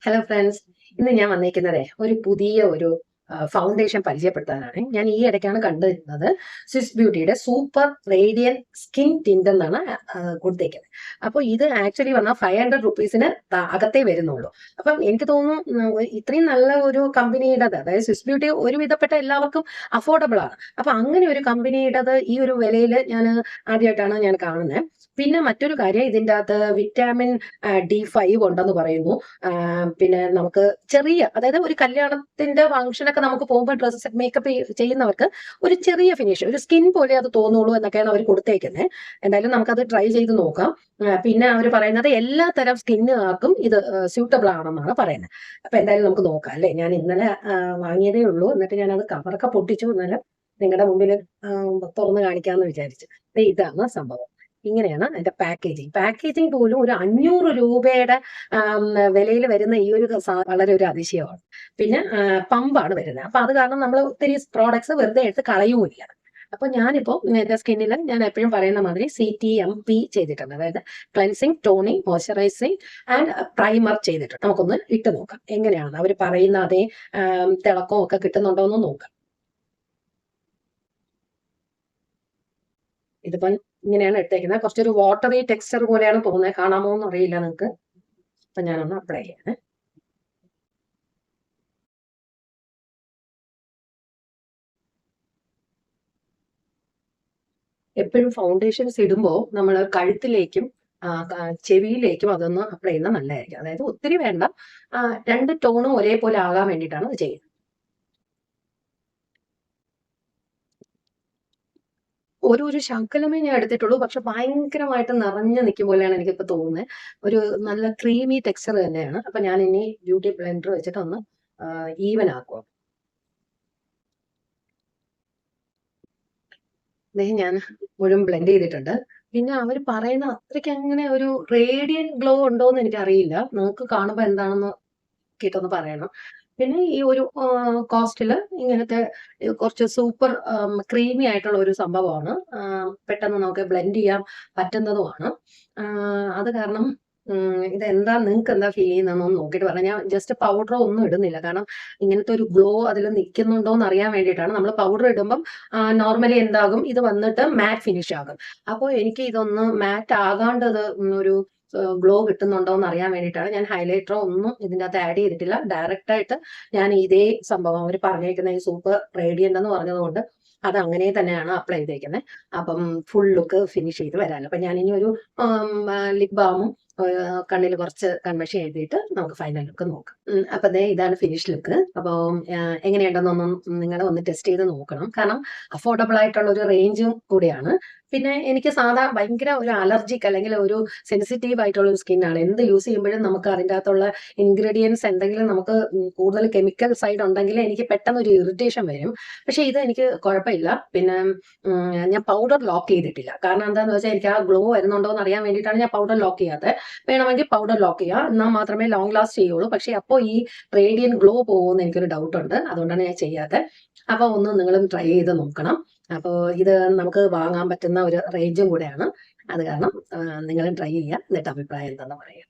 Hello friends, ഇന്ന് ഞാൻ വന്നേക്കുന്നതേ ഒരു പുതിയ ഫൗണ്ടേഷൻ പരിചയപ്പെടുത്താനാണ്. ഞാൻ ഈ ഇടയ്ക്കാണ് കണ്ടിരുന്നത്. സ്വിസ് ബ്യൂട്ടിയുടെ സൂപ്പർ റേഡിയൻ സ്കിൻ ടിന്റ് എന്നാണ് കൊടുത്തേക്കുന്നത്. അപ്പോൾ ഇത് ആക്ച്വലി വന്നാൽ 500 റുപ്പീസിന് അകത്തേ വരുന്നുള്ളൂ. അപ്പം എനിക്ക് തോന്നുന്നു ഇത്രയും നല്ല ഒരു കമ്പനിയുടേത്, അതായത് സ്വിസ് ബ്യൂട്ടി ഒരുവിധപ്പെട്ട എല്ലാവർക്കും അഫോർഡബിൾ ആണ്. അപ്പൊ അങ്ങനെ ഒരു കമ്പനിയുടേത് ഈ ഒരു വിലയിൽ ആദ്യമായിട്ടാണ് ഞാൻ കാണുന്നത്. പിന്നെ മറ്റൊരു കാര്യം, ഇതിൻ്റെ അകത്ത് വിറ്റാമിൻ D5 ഉണ്ടെന്ന് പറയുന്നു. പിന്നെ നമുക്ക് ചെറിയ, അതായത് ഒരു കല്യാണത്തിന്റെ ഫംഗ്ഷനൊക്കെ നമുക്ക് പോകുമ്പോൾ ഡ്രസ്സ് മേക്കപ്പ് ചെയ്യുന്നവർക്ക് ഒരു ചെറിയ ഫിനിഷ്, ഒരു സ്കിൻ പോലെ അത് തോന്നുള്ളൂ എന്നൊക്കെയാണ് അവർ കൊടുത്തേക്കുന്നത്. എന്തായാലും നമുക്കത് ട്രൈ ചെയ്ത് നോക്കാം. പിന്നെ അവർ പറയുന്നത് എല്ലാ തരം സ്കിന്നുകാർക്കും ഇത് സ്യൂട്ടബിൾ ആണെന്നാണ് പറയുന്നത്. അപ്പൊ എന്തായാലും നമുക്ക് നോക്കാം അല്ലേ. ഞാൻ ഇന്നലെ വാങ്ങിയതേ ഉള്ളൂ, എന്നിട്ട് ഞാനത് കവറൊക്കെ പൊട്ടിച്ചു. ഇന്നലെ നിങ്ങളുടെ മുമ്പിൽ തുറന്ന് കാണിക്കാമെന്ന് വിചാരിച്ചു. ഇതാണ് സംഭവം. ഇങ്ങനെയാണ് അതിന്റെ പാക്കേജിങ് പോലും ഒരു 500 രൂപയുടെ വിലയിൽ വരുന്ന ഈ ഒരു വളരെ ഒരു അതിശയമാണ്. പിന്നെ പമ്പാണ് വരുന്നത്. അപ്പൊ അത് കാരണം നമ്മൾ ഒത്തിരി പ്രോഡക്ട്സ് വെറുതെ എടുത്ത് കളയുമില്ല. അപ്പൊ ഞാനിപ്പോ എന്റെ സ്കിന്നിൽ ഞാൻ എപ്പോഴും പറയുന്ന മാതിരി CTMP ചെയ്തിട്ടുണ്ട്. അതായത് cleansing, toning, moisturising and primer ചെയ്തിട്ടുണ്ട്. നമുക്കൊന്ന് ഇട്ട് നോക്കാം എങ്ങനെയാണ് അവർ പറയുന്ന അതേ തിളക്കവും ഒക്കെ കിട്ടുന്നുണ്ടോ എന്ന് നോക്കാം. ഇതിപ്പം ഇങ്ങനെയാണ് ഇട്ടേക്കുന്നത്. കുറച്ചൊരു വാട്ടറി ടെക്സ്ചർ പോലെയാണ് തോന്നുന്നത്. കാണാമോ എന്ന് അറിയില്ല നിങ്ങൾക്ക്. അപ്പൊ ഞാനൊന്ന് അപ്ലൈ ചെയ്യണേ. എപ്പോഴും ഫൗണ്ടേഷൻസ് ഇടുമ്പോൾ നമ്മൾ കഴുത്തിലേക്കും ചെവിയിലേക്കും അതൊന്ന് അപ്ലൈ ചെയ്യുന്നത് നല്ലതായിരിക്കും. അതായത് ഒത്തിരി വേണ്ട, 2 ടോണും ഒരേപോലെ ആകാൻ വേണ്ടിയിട്ടാണ് അത് ചെയ്യുന്നത്. ഒരു ശകലമേ ഞാൻ എടുത്തിട്ടുള്ളൂ, പക്ഷെ ഭയങ്കരമായിട്ട് നിറഞ്ഞു നിൽക്കും പോലെയാണ് എനിക്കിപ്പോ തോന്നുന്നത്. ഒരു നല്ല ക്രീമി ടെക്സ്ചർ തന്നെയാണ്. അപ്പൊ ഞാൻ ഇനി ബ്യൂട്ടി ബ്ലെൻഡർ വെച്ചിട്ട് ഒന്ന് ഈവൻ ആക്കുക. ഞാൻ മുഴുവൻ ബ്ലെൻഡ് ചെയ്തിട്ടുണ്ട്. പിന്നെ അവർ പറയുന്ന അത്രയ്ക്ക് അങ്ങനെ ഒരു റേഡിയൻ ഗ്ലോ ഉണ്ടോ എന്ന് എനിക്കറിയില്ല. നിങ്ങൾക്ക് കാണുമ്പോൾ എന്താണെന്ന് കേട്ടൊന്ന് പറയണം. പിന്നെ ഈ ഒരു കോസ്റ്റില് ഇങ്ങനത്തെ കുറച്ച് സൂപ്പർ ക്രീമി ആയിട്ടുള്ള ഒരു സംഭവമാണ്. പെട്ടെന്ന് നമുക്ക് ബ്ലെൻഡ് ചെയ്യാൻ പറ്റുന്നതുമാണ്. അത് കാരണം ഇതെന്താ, നിങ്ങൾക്ക് എന്താ ഫീൽ ചെയ്യുന്നതെന്നൊന്ന് നോക്കിയിട്ട് പറയാം. ഞാൻ ജസ്റ്റ് പൗഡറോ ഒന്നും ഇടുന്നില്ല, കാരണം ഇങ്ങനത്തെ ഒരു ഗ്ലോ അതിൽ നിൽക്കുന്നുണ്ടോ എന്ന് അറിയാൻ വേണ്ടിയിട്ടാണ്. നമ്മൾ പൗഡർ ഇടുമ്പം നോർമലി എന്താകും, ഇത് വന്നിട്ട് മാറ്റ് ഫിനിഷ് ആകും. അപ്പോൾ എനിക്ക് ഇതൊന്ന് മാറ്റ് ആകാണ്ടത് ഒരു ഗ്ലോ കിട്ടുന്നുണ്ടോ എന്ന് അറിയാൻ വേണ്ടിയിട്ടാണ്. ഞാൻ ഹൈലൈറ്ററോ ഒന്നും ഇതിൻ്റെ അകത്ത് ആഡ് ചെയ്തിട്ടില്ല. ഡയറക്റ്റ് ആയിട്ട് ഞാൻ ഇതേ സംഭവം അവർ പറഞ്ഞേക്കുന്ന ഈ സൂപ്പർ റേഡിയന്റ് എന്ന് പറഞ്ഞതുകൊണ്ട് അത് അങ്ങനെ തന്നെയാണ് അപ്ലൈ ചെയ്തേക്കുന്നത്. അപ്പം ഫുൾ ലുക്ക് ഫിനിഷ് ചെയ്ത് വരാമല്ലോ. അപ്പൊ ഞാൻ ഇനി ഒരു ലിപ് ബാമും കണ്ണിൽ കുറച്ച് കൺമഷി എഴുതിയിട്ട് നമുക്ക് ഫൈനൽ ലുക്ക് നോക്കാം. അപ്പൊ ഇതാണ് ഫിനിഷ് ലുക്ക്. അപ്പോൾ എങ്ങനെയുണ്ടെന്നൊന്നും നിങ്ങൾ ഒന്ന് ടെസ്റ്റ് ചെയ്ത് നോക്കണം, കാരണം അഫോർഡബിൾ ആയിട്ടുള്ള ഒരു റേഞ്ചും കൂടിയാണ്. പിന്നെ എനിക്ക് ഭയങ്കര ഒരു അലർജിക് അല്ലെങ്കിൽ ഒരു സെൻസിറ്റീവ് ആയിട്ടുള്ള ഒരു സ്കിന്നാണ്. എന്ത് യൂസ് ചെയ്യുമ്പോഴും നമുക്ക് അതിൻ്റെ അകത്തുള്ള ഇൻഗ്രീഡിയൻസ് എന്തെങ്കിലും നമുക്ക് കൂടുതൽ കെമിക്കൽ സൈഡ് ഉണ്ടെങ്കിൽ എനിക്ക് പെട്ടെന്ന് ഒരു ഇറിറ്റേഷൻ വരും. പക്ഷെ ഇത് എനിക്ക് കുഴപ്പമില്ല. പിന്നെ ഞാൻ പൗഡർ ലോക്ക് ചെയ്തിട്ടില്ല, കാരണം എന്താണെന്ന് വെച്ചാൽ എനിക്ക് ആ ഗ്ലോ വരുന്നുണ്ടോ എന്ന് അറിയാൻ വേണ്ടിയിട്ടാണ് ഞാൻ പൗഡർ ലോക്ക് ചെയ്യാത്തത്. വേണമെങ്കിൽ പൗഡർ ലോക്ക് ചെയ്യുക, എന്നാൽ മാത്രമേ ലോങ് ലാസ്റ്റ് ചെയ്യുള്ളൂ. പക്ഷെ അപ്പോൾ ഈ റേഡിയൻ ഗ്ലോ പോകുമെന്ന് എനിക്കൊരു ഡൗട്ട് ഉണ്ട്, അതുകൊണ്ടാണ് ഞാൻ ചെയ്യാത്തത്. അപ്പോൾ ഒന്ന് നിങ്ങളും ട്രൈ ചെയ്ത് നോക്കണം. അപ്പോൾ ഇത് നമുക്ക് വാങ്ങാൻ പറ്റുന്ന ഒരു റേഞ്ചും കൂടെയാണ്. അത് കാരണം നിങ്ങളും ട്രൈ ചെയ്യുക, എന്നിട്ട് അഭിപ്രായം എന്താണെന്ന് പറയുക.